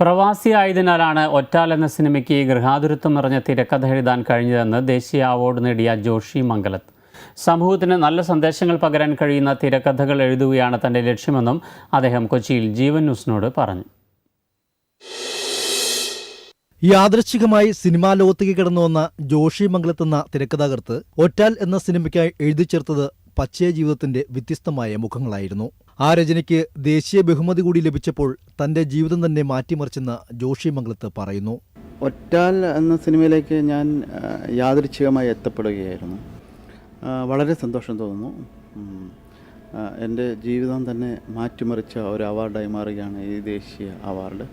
പ്രവാസിയായതിനാലാണ് ഒറ്റാൽ എന്ന സിനിമയ്ക്ക് ഗൃഹാതുരത്വം നിറഞ്ഞ തിരക്കഥ എഴുതാൻ കഴിഞ്ഞതെന്ന് ദേശീയ അവാർഡ് നേടിയ ജോഷി മംഗലത്ത്. സമൂഹത്തിന് നല്ല സന്ദേശങ്ങൾ പകരാൻ കഴിയുന്ന തിരക്കഥകൾ എഴുതുകയാണ് തൻ്റെ ലക്ഷ്യമെന്നും അദ്ദേഹം കൊച്ചിയിൽ ജീവൻ ന്യൂസിനോട് പറഞ്ഞു. യാദൃച്ഛികമായി സിനിമാ ലോകത്തേക്ക് കടന്നു വന്ന ജോഷി മംഗലത്ത് എന്ന തിരക്കഥാകൃത്ത് ഒറ്റാൽ എന്ന സിനിമയ്ക്കായി എഴുതി ചേർത്തത് പച്ചയ ജീവിതത്തിന്റെ വ്യത്യസ്തമായ മുഖങ്ങളായിരുന്നു. ആ രചനയ്ക്ക് ദേശീയ ബഹുമതി കൂടി ലഭിച്ചപ്പോൾ തന്റെ ജീവിതം തന്നെ മാറ്റിമറിച്ചെന്ന് ജോഷി മംഗലത്ത് പറയുന്നു. ഒറ്റാൽ എന്ന സിനിമയിലേക്ക് ഞാൻ യാദൃച്ഛികമായി എത്തപ്പെടുകയായിരുന്നു. വളരെ സന്തോഷം തോന്നുന്നു. എൻ്റെ ജീവിതം തന്നെ മാറ്റിമറിച്ച ഒരു അവാർഡായി മാറുകയാണ് ഈ ദേശീയ അവാർഡ്.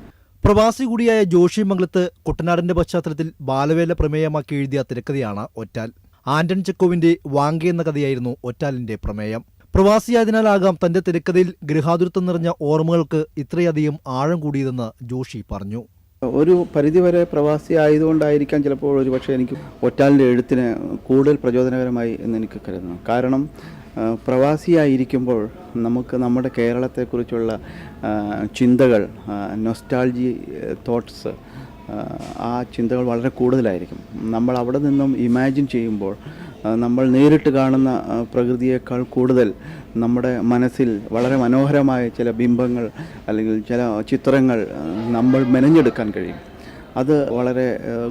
പ്രവാസി കൂടിയായ ജോഷി മംഗലത്ത് കുട്ടനാടിന്റെ പശ്ചാത്തലത്തിൽ ബാലവേല പ്രമേയമാക്കി എഴുതിയ തിരക്കഥയാണ് ഒറ്റാൽ. ആന്റൺ ചെക്കോവിന്റെ വാങ്ക എന്ന കഥയായിരുന്നു ഒറ്റാലിന്റെ പ്രമേയം. പ്രവാസിയായതിനാലാകാം തന്റെ തിരക്കഥയിൽ ഗൃഹാതുരത്വം നിറഞ്ഞ ഓർമ്മകൾക്ക് ഇത്രയധികം ആഴം കൂടിയതെന്ന് ജോഷി പറഞ്ഞു. ഒരു പരിധിവരെ പ്രവാസി ആയതുകൊണ്ടായിരിക്കാം ചിലപ്പോൾ ഒരുപക്ഷെ എനിക്ക് ഒറ്റാലിൻ്റെ എഴുത്തിന് കൂടുതൽ പ്രചോദനകരമായി എന്ന് എനിക്ക് കരുതുന്നു. കാരണം പ്രവാസിയായിരിക്കുമ്പോൾ നമുക്ക് നമ്മുടെ കേരളത്തെക്കുറിച്ചുള്ള ചിന്തകൾ, നൊസ്റ്റാൾജി തോട്ട്സ്, ആ ചിന്തകൾ വളരെ കൂടുതലായിരിക്കും. നമ്മൾ അവിടെ നിന്നും ഇമാജിൻ ചെയ്യുമ്പോൾ നമ്മൾ നേരിട്ട് കാണുന്ന പ്രകൃതിയേക്കാൾ കൂടുതൽ നമ്മുടെ മനസ്സിൽ വളരെ മനോഹരമായ ചില ബിംബങ്ങൾ അല്ലെങ്കിൽ ചില ചിത്രങ്ങൾ നമ്മൾ മെനഞ്ഞെടുക്കാൻ കഴിയും. അത് വളരെ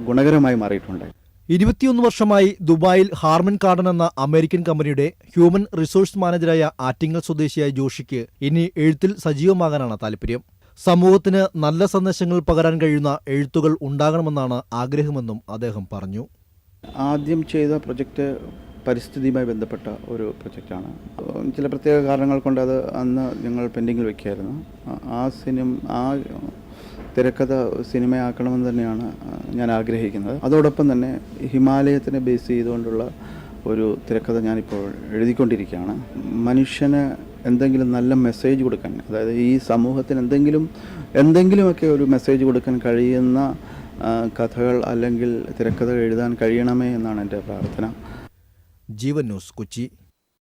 ഗുണകരമായി മാറിയിട്ടുണ്ട്. 21 വർഷമായി ദുബായിൽ ഹാർമൻ കാർഡൻ എന്ന അമേരിക്കൻ കമ്പനിയുടെ ഹ്യൂമൻ റിസോഴ്സ് മാനേജറായ ആറ്റിങ്ങൽ സ്വദേശിയായ ജോഷിക്ക് ഇനി എഴുത്തിൽ സജീവമാകാനാണ് താല്പര്യം. സമൂഹത്തിന് നല്ല സന്ദേശങ്ങൾ പകരാൻ കഴിയുന്ന എഴുത്തുകൾ ഉണ്ടാകണമെന്നാണ് ആഗ്രഹമെന്നും അദ്ദേഹം പറഞ്ഞു. ആദ്യം ചെയ്ത പ്രൊജക്റ്റ് പരിസ്ഥിതിയുമായി ബന്ധപ്പെട്ട ഒരു പ്രൊജക്റ്റാണ്. ചില പ്രത്യേക കാരണങ്ങൾ കൊണ്ട് അത് അന്ന് ഞങ്ങൾ പെൻഡിങ്ങിൽ വയ്ക്കുകയായിരുന്നു. ആ തിരക്കഥ സിനിമയാക്കണമെന്ന് തന്നെയാണ് ഞാൻ ആഗ്രഹിക്കുന്നത്. അതോടൊപ്പം തന്നെ ഹിമാലയത്തിനെ ബേസ് ചെയ്തുകൊണ്ടുള്ള ഒരു തിരക്കഥ ഞാനിപ്പോൾ എഴുതിക്കൊണ്ടിരിക്കുകയാണ്. മനുഷ്യന് എന്തെങ്കിലും നല്ല മെസ്സേജ് കൊടുക്കാൻ, അതായത് ഈ സമൂഹത്തിന് എന്തെങ്കിലുമൊക്കെ ഒരു മെസ്സേജ് കൊടുക്കാൻ കഴിയുന്ന കഥകൾ അല്ലെങ്കിൽ തിരക്കഥകൾ എഴുതാൻ കഴിയണമേ എന്നാണ് എൻ്റെ പ്രാർത്ഥന. ജീവൻ ന്യൂസ്, കൊച്ചി.